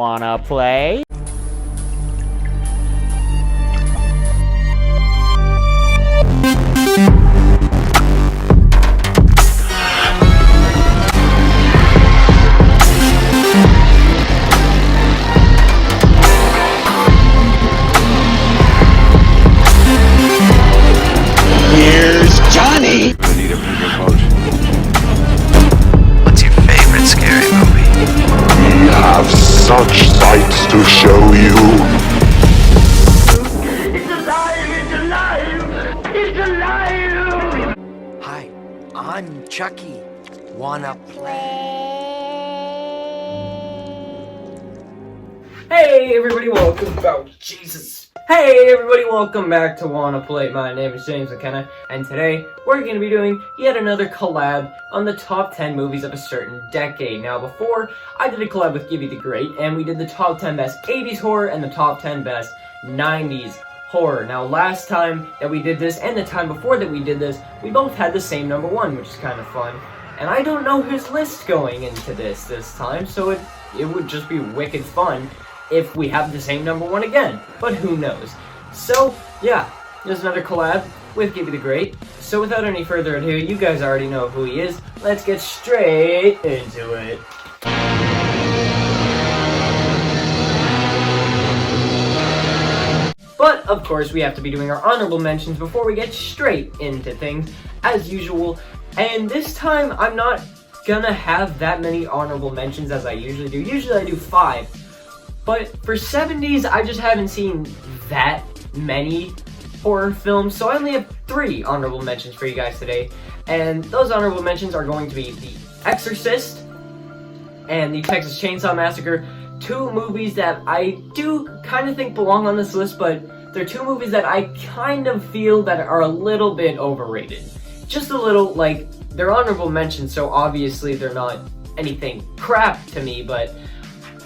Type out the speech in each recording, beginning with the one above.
Wanna play? Here's Johnny! I need a bigger boat. What's your favorite scary movie? We have such sights to show you. It's alive! It's alive! It's alive! Hi, I'm Chucky. Wanna play? Hey everybody, welcome back. Jesus. Hey everybody, welcome back to Wanna Play. My name is James McKenna, and today we're going to be doing yet another collab on the top 10 movies of a certain decade. Now before, I did a collab with Giby the Great, and we did the top 10 best 80s horror and the top 10 best 90s horror. Now last time that we did this, and the time before that we did this, we both had the same number one, which is kind of fun. And I don't know whose list going into this time, so it would just be wicked fun if we have the same number one again, but who knows. So, yeah, there's another collab with Giby the Great. So without any further ado, you guys already know who he is. Let's get straight into it. But, of course, we have to be doing our honorable mentions before we get straight into things, as usual. And this time, I'm not gonna have that many honorable mentions as I usually do. Usually I do 5. But for 70s, I just haven't seen that many horror films, so I only have 3 honorable mentions for you guys today. And those honorable mentions are going to be The Exorcist and The Texas Chainsaw Massacre, 2 movies that I do kind of think belong on this list, but they're 2 movies that I kind of feel that are a little bit overrated. Just a little, like, they're honorable mentions, so obviously they're not anything crap to me, but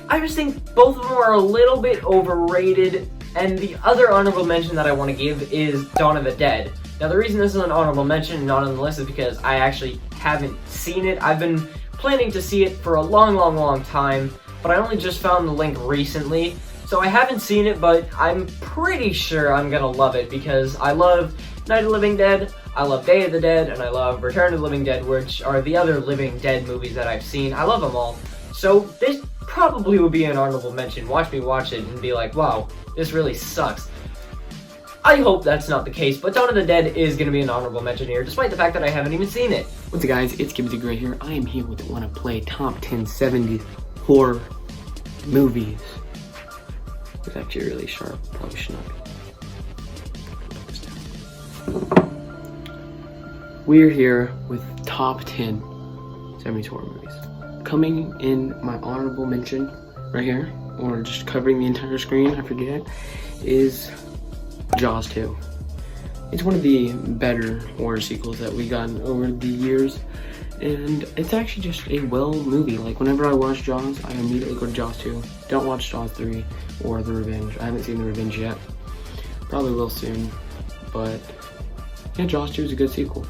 I just think both of them are a little bit overrated. And the other honorable mention that I want to give is Dawn of the Dead. Now the reason this is an honorable mention and not on the list is because I actually haven't seen it. I've been planning to see it for a long time, but I only just found the link recently. So I haven't seen it, but I'm pretty sure I'm gonna love it because I love Night of the Living Dead, I love Day of the Dead, and I love Return of the Living Dead, which are the other Living Dead movies that I've seen. I love them all. So this probably would be an honorable mention. Watch me watch it and be like, wow, this really sucks. I hope that's not the case, but Dawn of the Dead is going to be an honorable mention here, despite the fact that I haven't even seen it. What's up guys, it's Giby the Great here. I am here with Wanna Play Top 10 70s horror movies. It's actually really sharp, probably should not be. We're here with top 10 70s horror movies. Coming in my honorable mention right here, or just covering the entire screen, I forget, is Jaws 2. It's one of the better horror sequels that we gotten over the years, and it's actually just a well movie. Like whenever I watch Jaws, I immediately go to Jaws 2. Don't watch Jaws 3 or The Revenge. I haven't seen The Revenge yet. Probably will soon, but yeah, Jaws 2 is a good sequel.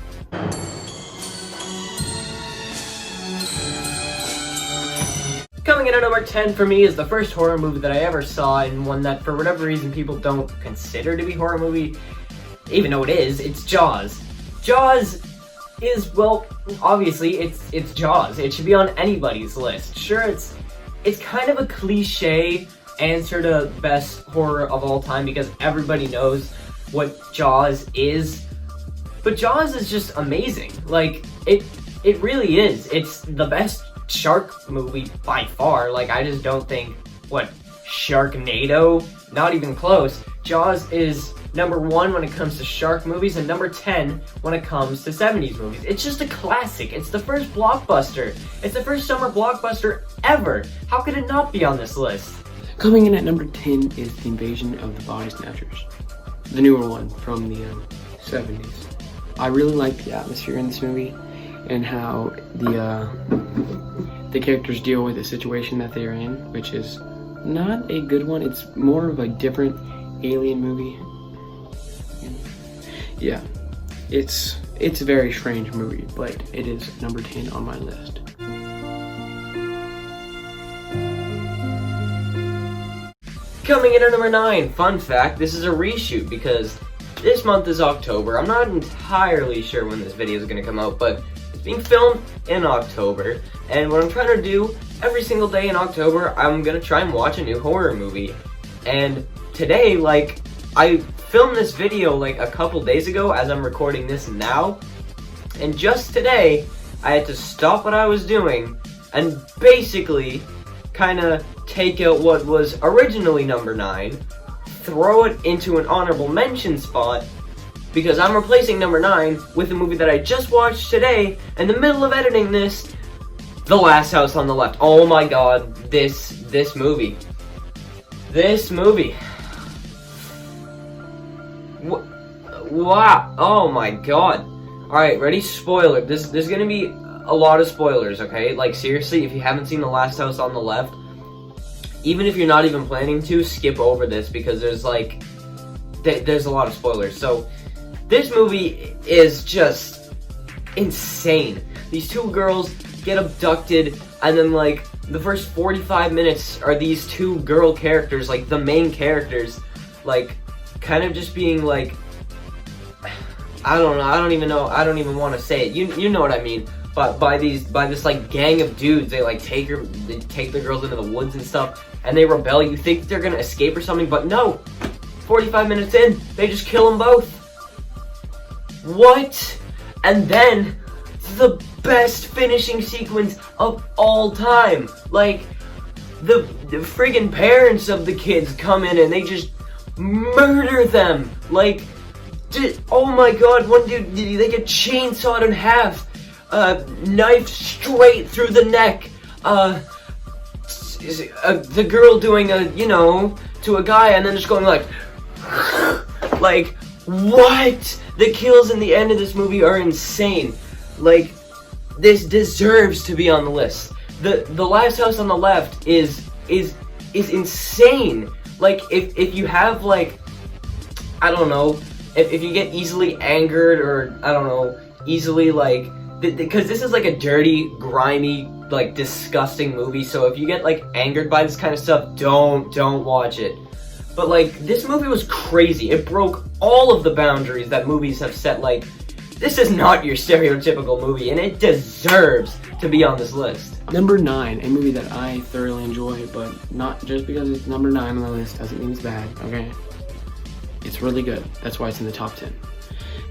Coming in at number 10 for me is the first horror movie that I ever saw, and one that for whatever reason people don't consider to be a horror movie, even though it is. It's Jaws. Jaws is, well, obviously it's Jaws. It should be on anybody's list. Sure, it's kind of a cliche answer to best horror of all time because everybody knows what Jaws is, but Jaws is just amazing. Like it really is. It's the best shark movie by far. Like, I just don't think, what, Sharknado? Not even close. Jaws is number 1 when it comes to shark movies and number 10 when it comes to 70s movies. It's just a classic. It's the first blockbuster. It's the first summer blockbuster ever. How could it not be on this list? Coming in at number 10 is The Invasion of the Body Snatchers, the newer one from the 70s. I really like the atmosphere in this movie and how the characters deal with the situation that they're in, which is not a good one. It's more of a different alien movie. Yeah, it's a very strange movie, but it is number 10 on my list. Coming in at number 9, fun fact, this is a reshoot because this month is October. I'm not entirely sure when this video is going to come out, but it's being filmed in October. And what I'm trying to do every single day in October, I'm going to try and watch a new horror movie. And today, like, I filmed this video like a couple days ago as I'm recording this now. And just today, I had to stop what I was doing and basically kind of take out what was originally number 9, throw it into an honorable mention spot, because I'm replacing number 9 with a movie that I just watched today in the middle of editing this, The Last House on the Left. Oh my god, this movie. This movie. Wow, oh my god. Alright, ready? Spoiler. There's gonna be a lot of spoilers, okay? Like, seriously, if you haven't seen The Last House on the Left, even if you're not even planning to, skip over this, because there's like, there's a lot of spoilers. So, this movie is just insane. These two girls get abducted, and then like, the first 45 minutes are these two girl characters, like the main characters, like, kind of just being like, I don't know, I don't even want to say it. You know what I mean. But by this like gang of dudes, they like take the girls into the woods and stuff, and they rebel. You think they're gonna escape or something, but no. 45 minutes in, they just kill them both. What? And then the best finishing sequence of all time. Like, the friggin' parents of the kids come in and they just murder them. Like, oh my god, one dude, they get chainsawed in half. Knife straight through the neck. The girl doing to a guy, and then just going like, what? The kills in the end of this movie are insane. Like, this deserves to be on the list. The Last House on the Left is insane. Like, if you have like, I don't know, if you get easily angered, or I don't know, easily like, because this is like a dirty, grimy, like disgusting movie, so if you get like angered by this kind of stuff, don't watch it. But like, this movie was crazy. It broke all of the boundaries that movies have set. Like, this is not your stereotypical movie, and it deserves to be on this list. Number 9, a movie that I thoroughly enjoy, but not just because it's number 9 on the list doesn't mean it's bad, okay? It's really good. That's why it's in the top 10.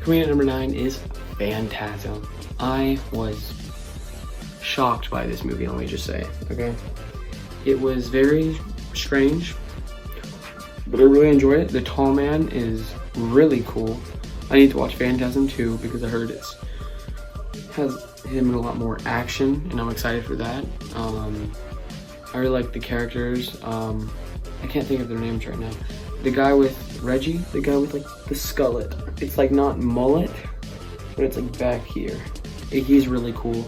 Coming in at number 9 is Phantasm. I was shocked by this movie, let me just say, okay? It was very strange, but I really enjoyed it. The tall man is really cool. I need to watch Phantasm 2 because I heard it has him in a lot more action, and I'm excited for that. I really like the characters. I can't think of their names right now. The guy with Reggie, the guy with like the skullet. It's like not mullet, but it's like back here. He's really cool.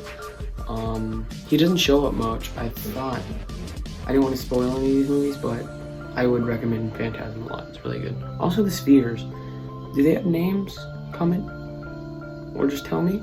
He doesn't show up much. I didn't want to spoil any of these movies, but I would recommend Phantasm a lot. It's really good. Also, the spheres. Do they have names? Comment. Or just tell me.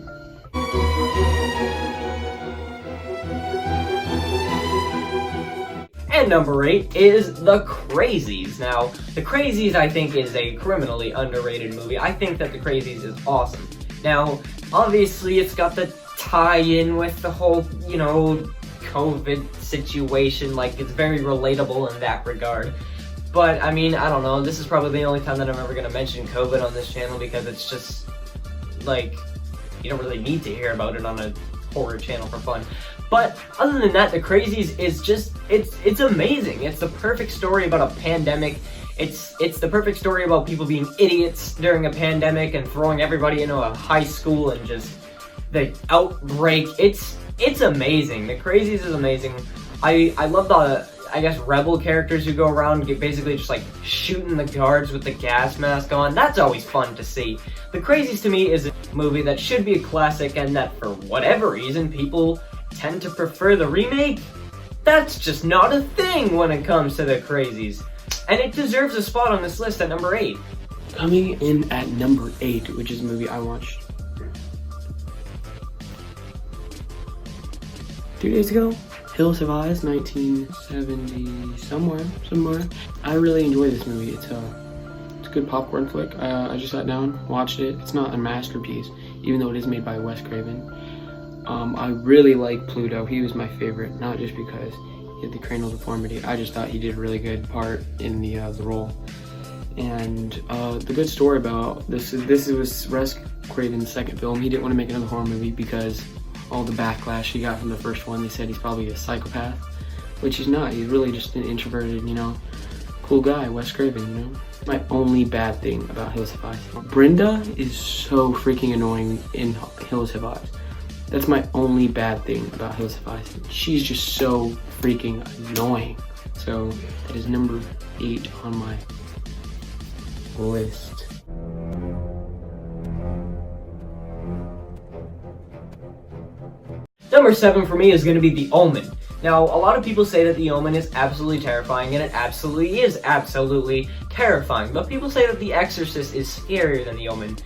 And number 8 is The Crazies. Now, The Crazies, I think, is a criminally underrated movie. I think that The Crazies is awesome. Now, obviously, it's got the tie-in with the whole, COVID situation. Like, it's very relatable in that regard. But, I mean, I don't know. This is probably the only time that I'm ever going to mention COVID on this channel, because it's just, like, you don't really need to hear about it on a horror channel for fun. But other than that, The Crazies is just, it's amazing. It's the perfect story about a pandemic. It's the perfect story about people being idiots during a pandemic and throwing everybody into a high school and just the outbreak. It's amazing. The Crazies is amazing. I love the, I guess, rebel characters who go around basically just like shooting the guards with the gas mask on. That's always fun to see. The Crazies to me is a movie that should be a classic, and that for whatever reason people tend to prefer the remake. That's just not a thing when it comes to The Crazies. And it deserves a spot on this list at number 8. Coming in at number 8, which is a movie I watched 2 days ago. Hills Have Eyes, 1970 somewhere. I really enjoy this movie. It's a good popcorn flick. I just sat down, watched it. It's not a masterpiece, even though it is made by Wes Craven. I really like Pluto. He was my favorite, not just because he had the cranial deformity. I just thought he did a really good part in the role. And the good story about this was Wes Craven's second film. He didn't want to make another horror movie because all the backlash he got from the first one. They said he's probably a psychopath, which he's not. He's really just an introverted, cool guy, Wes Craven, My only bad thing about Hills Have Eyes. Brenda is so freaking annoying in Hills Have Eyes. That's my only bad thing about Hills Have Eyes. She's just so freaking annoying. So that is number 8 on my list. Number 7 for me is going to be The Omen. Now, a lot of people say that The Omen is absolutely terrifying, and it absolutely is absolutely terrifying. But people say that The Exorcist is scarier than The Omen.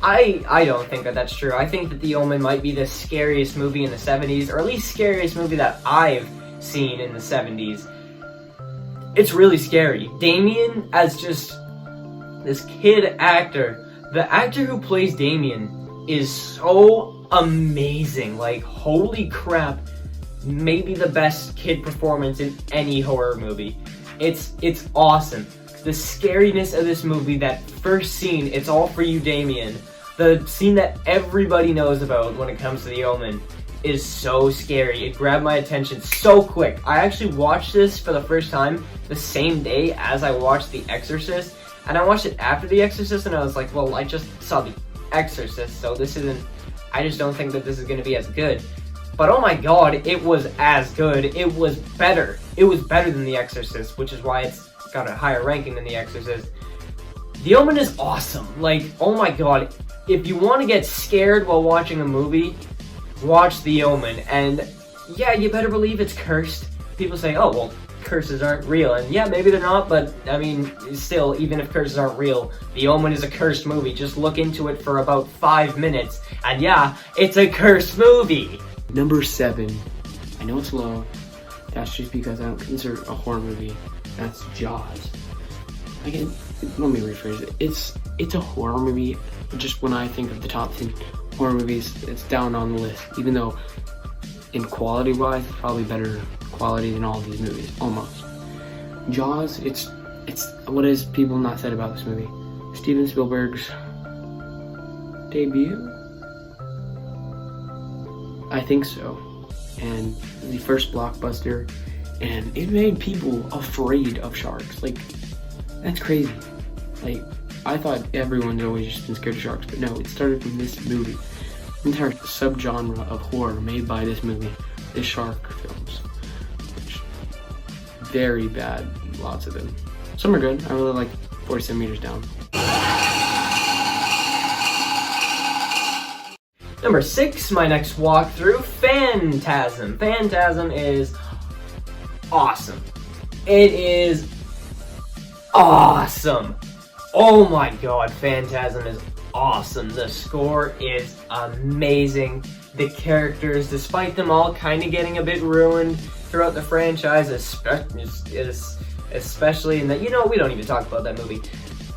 I don't think that that's true. I think that The Omen might be the scariest movie in the 70s, or at least scariest movie that I've seen in the 70s. It's really scary. Damien, as just this kid actor, the actor who plays Damien is so amazing. Like, holy crap, maybe the best kid performance in any horror movie. It's awesome. The scariness of this movie, that first scene, It's All For You, Damien, the scene that everybody knows about when it comes to The Omen, is so scary. It grabbed my attention so quick. I actually watched this for the first time the same day as I watched The Exorcist, and I watched it after The Exorcist, and I was like, well, I just saw The Exorcist, so this isn't, I just don't think that this is going to be as good. But oh my god, it was as good. It was better. It was better than The Exorcist, which is why it's got a higher ranking than The Exorcist. The Omen is awesome. Like, oh my god, if you want to get scared while watching a movie, watch The Omen. And yeah, you better believe it's cursed. People say, oh, well, curses aren't real. And yeah, maybe they're not, but I mean, still, even if curses aren't real, The Omen is a cursed movie. Just look into it for about 5 minutes, and yeah, it's a cursed movie. Number 7. I know it's low. That's just because I don't consider it a horror movie. That's Jaws. Let me rephrase it. It's a horror movie. Just when I think of the top 10 horror movies, it's down on the list. Even though, in quality-wise, it's probably better quality than all these movies, almost. Jaws, it's what has people not said about this movie? Steven Spielberg's debut? I think so. And the first blockbuster, and it made people afraid of sharks. Like, that's crazy. Like, I thought everyone's always just been scared of sharks, but no, it started from this movie. The entire subgenre of horror made by this movie, the shark films. Which, very bad, lots of them. Some are good. I really like 47 Meters Down. Number 6, my next walkthrough, Phantasm. Phantasm is awesome. It is awesome. Oh my god, Phantasm is awesome. The score is amazing. The characters, despite them all kind of getting a bit ruined throughout the franchise, especially in that, we don't even talk about that movie.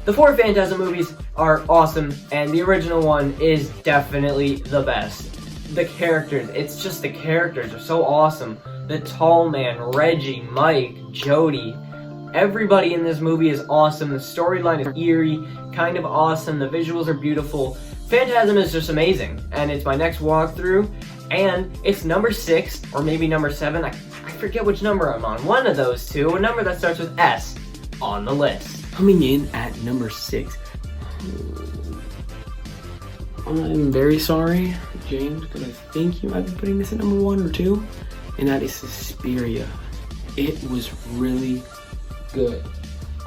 The 4 Phantasm movies are awesome, and the original one is definitely the best. The characters, it's just the characters are so awesome. The tall man, Reggie, Mike, Jody, everybody in this movie is awesome. The storyline is eerie, kind of awesome. The visuals are beautiful. Phantasm is just amazing, and it's my next walkthrough, and it's number 6, or maybe number 7. I forget which number I'm on. One of those two, a number that starts with S on the list. Coming in at number 6. I'm very sorry, James, because I think you might be putting this at number 1 or 2, and that is Suspiria. It was really good.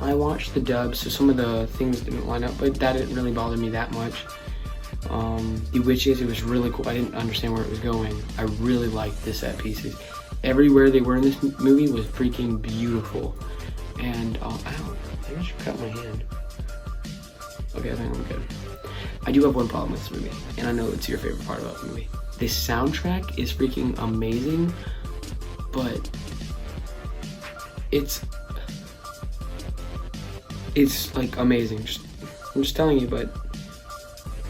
I watched the dub, so some of the things didn't line up, but that didn't really bother me that much. The witches, it was really cool. I didn't understand where it was going. I really liked the set pieces. Everywhere they were in this movie was freaking beautiful. And I think I should cut my hand. Okay, I think I'm good. I do have one problem with this movie, and I know it's your favorite part about the movie. The soundtrack is freaking amazing, but it's like amazing. I'm just telling you, but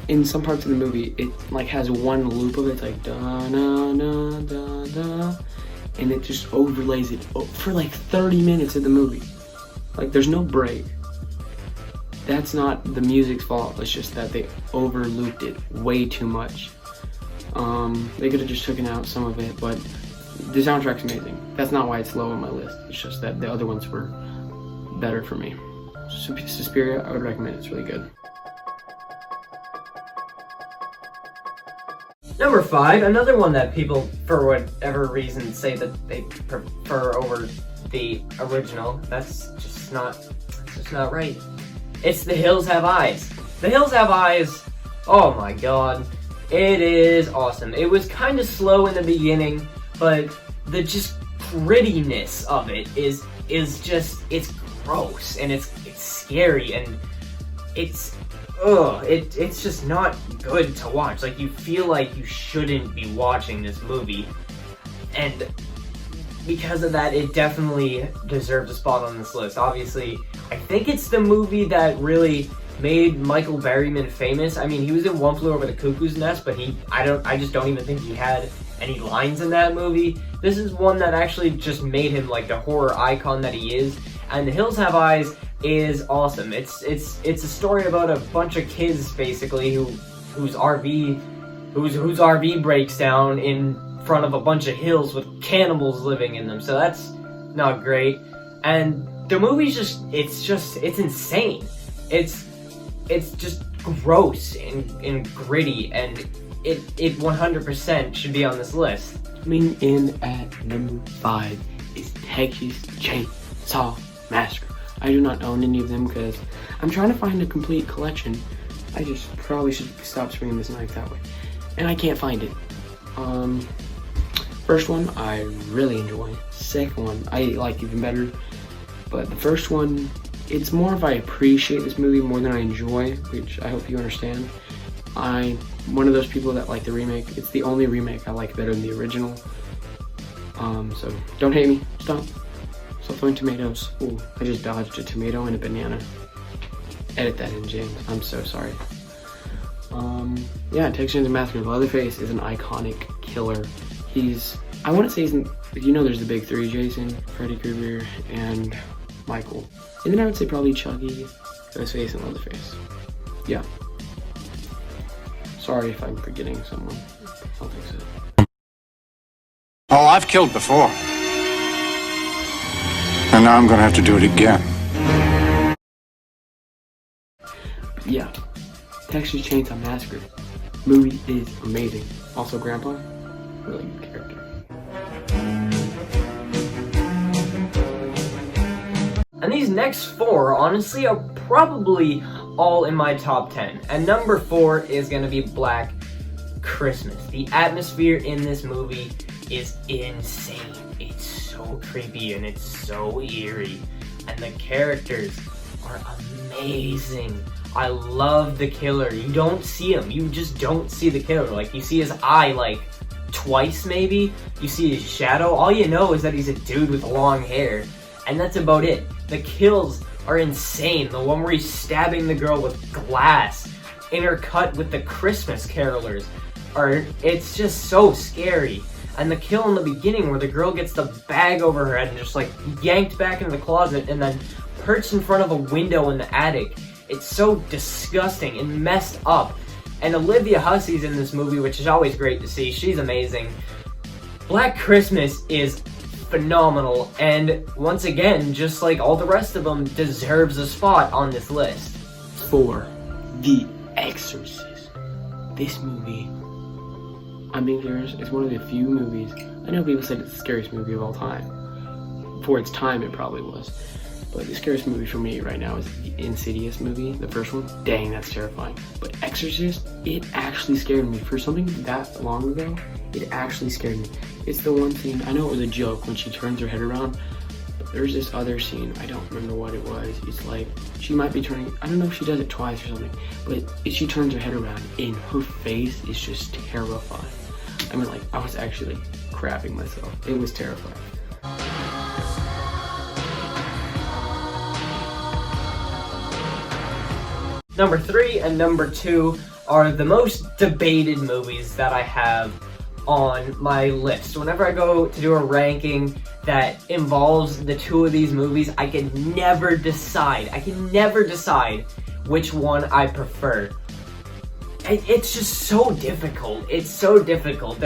in some parts of the movie, it like has one loop of it, it's like da na na da da, and it just overlays it for like 30 minutes of the movie. Like there's no break. That's not the music's fault. It's just that they over looped it way too much. They could have just taken out some of it, but the soundtrack's amazing. That's not why it's low on my list. It's just that the other ones were better for me. Suspiria, I would recommend. It's really good. Number 5, another one that people, for whatever reason, say that they prefer over the original. That's just not right. It's The Hills Have Eyes. The Hills Have Eyes, oh my god, it is awesome. It was kind of slow in the beginning, but the just grittiness of it is just, it's gross, and it's scary, and it's just not good to watch. Like, you feel like you shouldn't be watching this movie, and because of that, it definitely deserves a spot on this list. Obviously, I think it's the movie that really made Michael Berryman famous. I mean, he was in One Flew Over the Cuckoo's Nest, but I just don't even think he had any lines in that movie. This is one that actually just made him like the horror icon that he is. And The Hills Have Eyes is awesome. It's a story about a bunch of kids basically whose RV breaks down in front of a bunch of hills with cannibals living in them. So that's not great. And the movie's it's insane. It's just gross and gritty, and it 100% should be on this list. Coming in at number 5 is Texas Chainsaw Massacre. I do not own any of them because I'm trying to find a complete collection. I just probably should stop swinging this knife that way. And I can't find it. First one, I really enjoy. Second one, I like even better. But the first one, it's more of I appreciate this movie more than I enjoy, which I hope you understand. I'm one of those people that like the remake. It's the only remake I like better than the original. So don't hate me. Stop throwing tomatoes. Ooh, I just dodged a tomato and a banana. Edit that in, James. I'm so sorry. Yeah, Texas Chainsaw Massacre. Leatherface is an iconic killer. I wouldn't say there's the big three: Jason, Freddy Krueger, and Michael. And then I would say probably Chucky, Ghostface, and Leatherface. Yeah. Sorry if I'm forgetting someone. I don't think so. Oh, I've killed before. And now I'm gonna have to do it again. Yeah. Texas Chainsaw Massacre. Movie is amazing. Also, Grandpa, really good character. And these next 4, honestly, are probably all in my top 10. And number 4 is gonna be Black Christmas. The atmosphere in this movie is insane. It's so creepy and it's so eerie. And the characters are amazing. I love the killer. You don't see him. You just don't see the killer. Like, you see his eye, like, twice maybe. You see his shadow. All you know is that he's a dude with long hair. And that's about it. The kills are insane. The one where he's stabbing the girl with glass, intercut with the Christmas carolers, it's just so scary. And the kill in the beginning where the girl gets the bag over her head and just like yanked back into the closet and then perched in front of a window in the attic. It's so disgusting and messed up. And Olivia Hussey's in this movie, which is always great to see. She's amazing. Black Christmas is phenomenal, and once again, just like all the rest of them, deserves a spot on this list. 4, The Exorcist. This movie, I'm being serious, it's one of the few movies, I know people said it's the scariest movie of all time. For its time, it probably was. But the scariest movie for me right now is the Insidious movie, the first one. Dang, that's terrifying. But Exorcist, it actually scared me. For something that long ago, it actually scared me. It's the one scene, I know it was a joke when she turns her head around, but there's this other scene, I don't remember what it was. It's like, she might be turning, I don't know if she does it twice or something, but she turns her head around and her face is just terrifying. I mean, like, I was actually like crapping myself. It was terrifying. Number 3 and number 2 are the most debated movies that I have on my list. Whenever I go to do a ranking that involves the two of these movies, I can never decide. Which one I prefer. It's just so difficult. It's so difficult.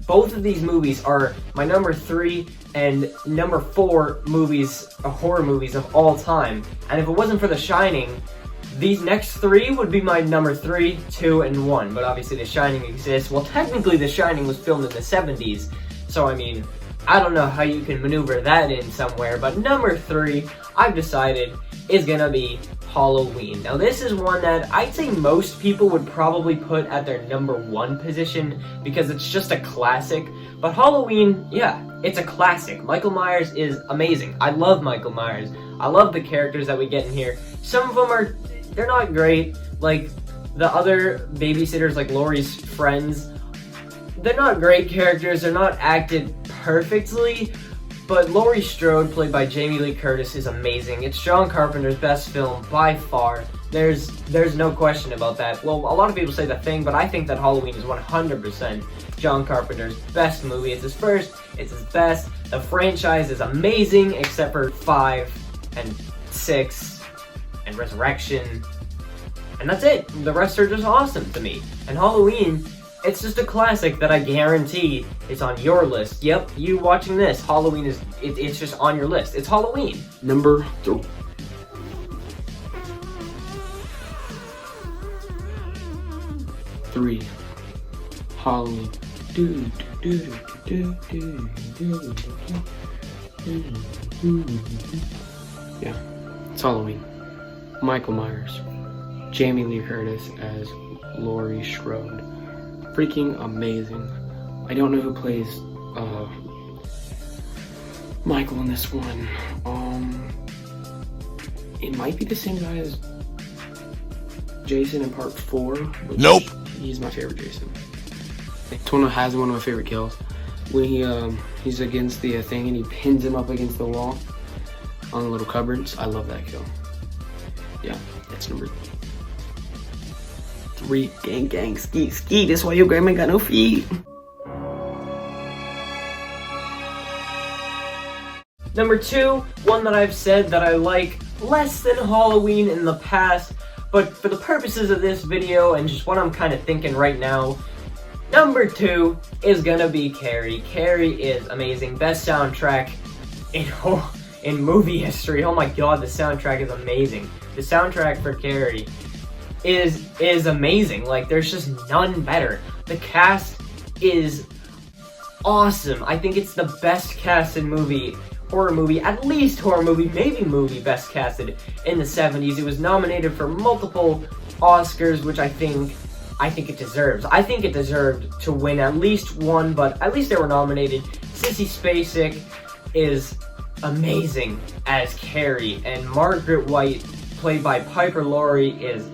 Both of these movies are my number 3 and number 4 movies, horror movies of all time. And if it wasn't for The Shining, these next 3 would be my number 3, 2, and 1. But obviously The Shining exists. Well, technically The Shining was filmed in the 70s. So, I mean, I don't know how you can maneuver that in somewhere. But number 3, I've decided, is gonna be Halloween. Now, this is one that I'd say most people would probably put at their number 1 position because it's just a classic. But Halloween, yeah, it's a classic. Michael Myers is amazing. I love Michael Myers. I love the characters that we get in here. Some of them they're not great. Like, the other babysitters, like Laurie's friends, they're not great characters. They're not acted perfectly. But Laurie Strode, played by Jamie Lee Curtis, is amazing. It's John Carpenter's best film by far. There's no question about that. Well, a lot of people say The Thing, but I think that Halloween is 100% John Carpenter's best movie. It's his first, it's his best. The franchise is amazing, except for 5 and 6 and Resurrection. And that's it. The rest are just awesome to me. And Halloween, it's just a classic that I guarantee is on your list. Yep, you watching this, Halloween it's just on your list. It's Halloween. Number 3. Halloween. Yeah, it's Halloween. Michael Myers. Jamie Lee Curtis as Laurie Strode. Freaking amazing. I don't know who plays Michael in this one. It might be the same guy as Jason in part 4. Nope. He's my favorite Jason. It's one of my favorite kills. When he's against the thing and he pins him up against the wall on the little cupboards. I love that kill. Yeah, that's number 3. Gang, ski. That's why your grandma got no feet. Number 2, one that I've said that I like less than Halloween in the past, but for the purposes of this video and just what I'm kind of thinking right now, number 2 is gonna be Carrie. Carrie is amazing. Best soundtrack in movie history. Oh my god, the soundtrack is amazing. The soundtrack for Carrie is amazing. Like, there's just none better. The cast is awesome. I think it's the best casted horror movie, at least horror movie, maybe movie best casted in the 70s. It was nominated for multiple Oscars, which I think it deserves. I think it deserved to win at least one, but at least they were nominated. Sissy Spacek is amazing as Carrie, and Margaret White, played by Piper Laurie, is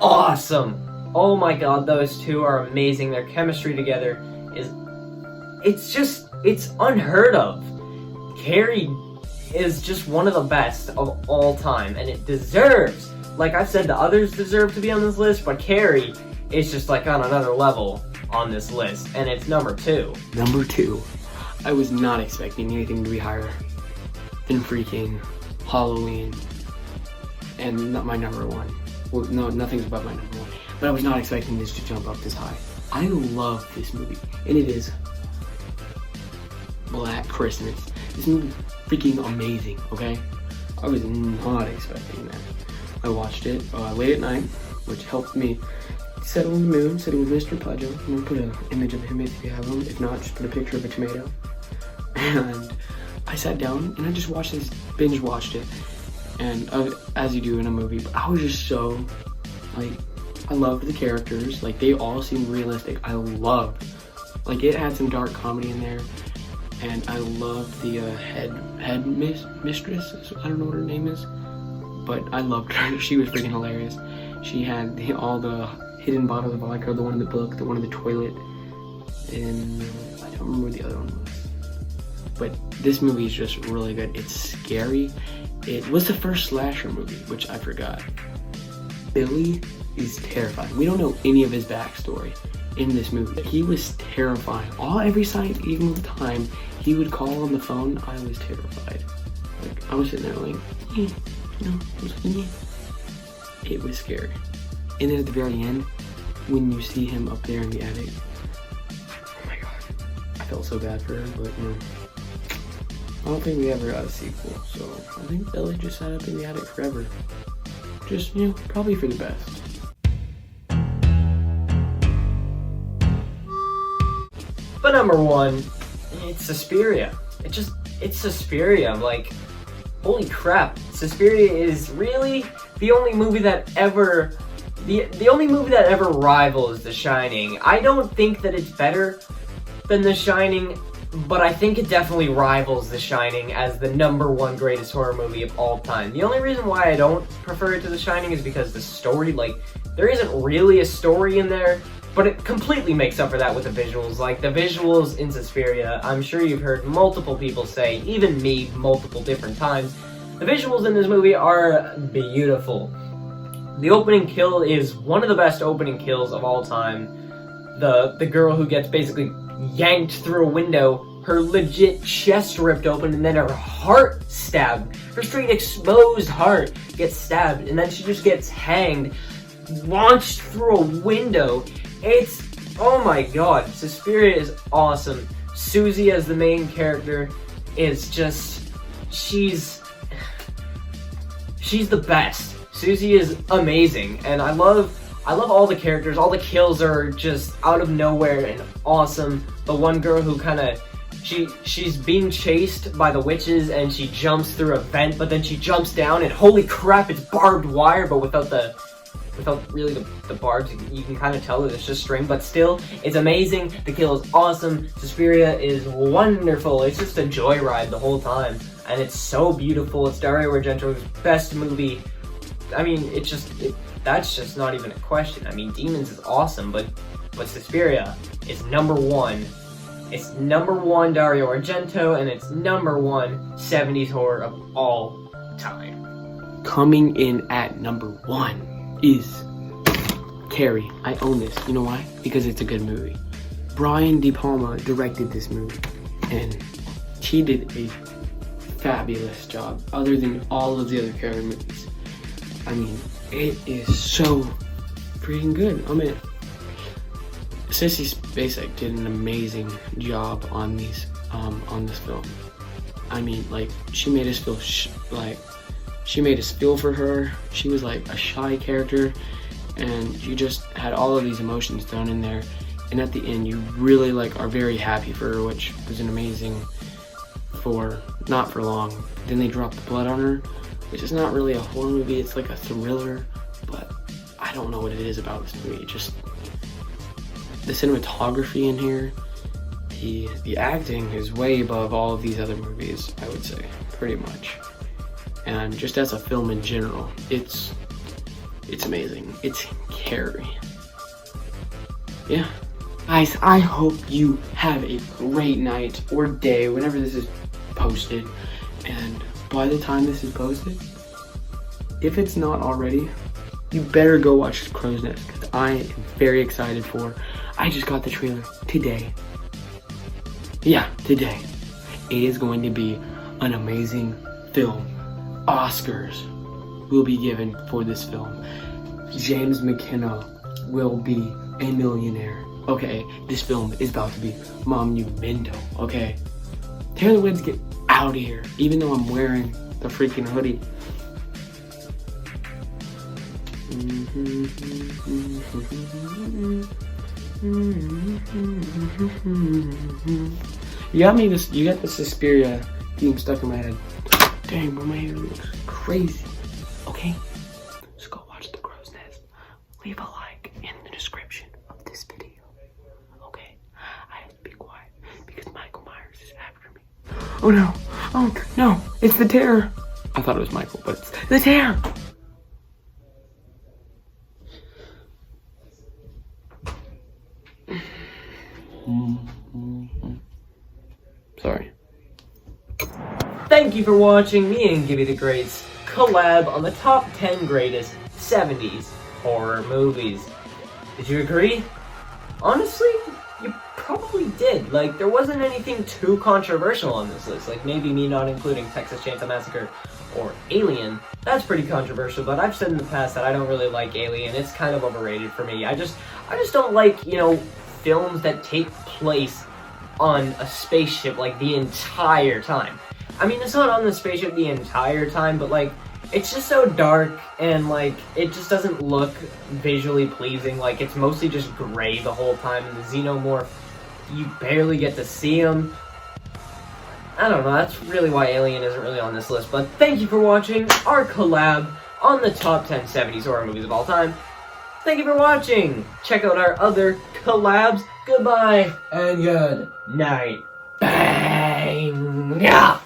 awesome. Oh my god, those two are amazing. Their chemistry together it's unheard of. Carrie is just one of the best of all time, and it deserves, like I've said, the others deserve to be on this list, but Carrie is just like on another level on this list, and it's number 2. Number 2. I was not expecting anything to be higher than freaking Halloween, and not my number 1. Well, no, nothing's above my number 1, but I was not expecting this to jump up this high. I love this movie, and it is Black Christmas. This movie is freaking amazing, okay? I was not expecting that. I watched it late at night, which helped me settle in the mood, sitting with Mr. Pudgeon. I'm gonna put an image of him if you have him. If not, just put a picture of a tomato. And I sat down and I just watched this, binge watched it. And as you do in a movie, but I was just so, like, I loved the characters. Like, they all seemed realistic. I loved, like, it had some dark comedy in there. And I loved the mistress. I don't know what her name is, but I loved her. She was freaking hilarious. She had all the hidden bottles of vodka, the one in the book, the one in the toilet, and I don't remember what the other one was. But this movie is just really good. It's scary. It was the first slasher movie, which I forgot. Billy is terrifying. We don't know any of his backstory in this movie. He was terrifying. Every single time he would call on the phone, I was terrified. Like, I was sitting there like, hey, it was scary. And then at the very end, when you see him up there in the attic, oh my god, I felt so bad for her, but I don't think we ever got a sequel, so I think Billy just sat up in the attic forever. Just, probably for the best. But number one, it's Suspiria. It's Suspiria. Like, holy crap. Suspiria is really the only movie that ever, the only movie that ever rivals The Shining. I don't think that it's better than The Shining, but I think it definitely rivals The Shining as the #1 greatest horror movie of all time. The only reason why I don't prefer it to The Shining is because the story, like, there isn't really a story in there, but it completely makes up for that with the visuals. Like, the visuals in Suspiria, I'm sure you've heard multiple people say, even me, multiple different times, the visuals in this movie are beautiful. The opening kill is one of the best opening kills of all time. The girl who gets basically yanked through a window, her legit chest ripped open, and then her heart stabbed. Her straight exposed heart gets stabbed, and then she just gets hanged, launched through a window. It's, oh my god, Suspiria is awesome. Susie as the main character is just, she's the best. Susie is amazing, and I love all the characters. All the kills are just out of nowhere and awesome. The one girl who she's being chased by the witches and she jumps through a vent, but then she jumps down and holy crap, it's barbed wire, but without really the barbs, you can kind of tell that it's just string, but still, it's amazing. The kill is awesome. Suspiria is wonderful. It's just a joyride the whole time, and it's so beautiful. It's Dario Argento's best movie. I mean, that's just not even a question. I mean, Demons is awesome, but Suspiria is #1. It's #1 Dario Argento, and it's #1 70s horror of all time. Coming in at #1 is Carrie. I own this. You know why? Because it's a good movie. Brian De Palma directed this movie, and he did a fabulous job, other than all of the other Carrie movies. I mean, it is so freaking good. I mean, Sissy Spacek did an amazing job on this film. I mean, like, she made us feel she made us feel for her. She was like a shy character, and you just had all of these emotions thrown in there. And at the end, you really are very happy for her, which was an amazing not for long. Then they dropped the blood on her, which is not really a horror movie. It's like a thriller, but I don't know what it is about this movie. Just the cinematography in here, the acting is way above all of these other movies, I would say, pretty much. And just as a film in general, it's amazing. It's Carrie. Yeah. Guys, I hope you have a great night or day whenever this is posted. And by the time this is posted, if it's not already, you better go watch Crow's Nest, because I am very excited for. I just got the trailer today. Yeah, today. It is going to be an amazing film. Oscars will be given for this film. James McKenna will be a millionaire. Okay, this film is about to be monumental, okay? Taylor Woods, get out of here, even though I'm wearing the freaking hoodie. You got the Suspiria theme stuck in my head. Dang, but my hair looks crazy. Okay, so go watch The Crow's Nest. Leave a like in the description of this video. Okay, I have to be quiet because Michael Myers is after me. Oh no, oh no, it's the terror. I thought it was Michael, but it's the terror. Mm-hmm. thank you for watching me and Giby the Great's collab on the top 10 greatest 70s horror movies. Did you agree? Honestly, you probably did. Like, there wasn't anything too controversial on this list. Like, maybe me not including Texas Chainsaw Massacre or Alien. That's pretty controversial, but I've said in the past that I don't really like Alien. It's kind of overrated for me. I just don't like, you know, films that take place on a spaceship, like, the entire time. I mean, it's not on the spaceship the entire time, but, like, it's just so dark, and, like, it just doesn't look visually pleasing. Like, it's mostly just gray the whole time, and the xenomorph, you barely get to see them. I don't know, that's really why Alien isn't really on this list, but thank you for watching our collab on the top 10 70s horror movies of all time. Thank you for watching! Check out our other collabs. Goodbye! And good night. Bang! Yeah!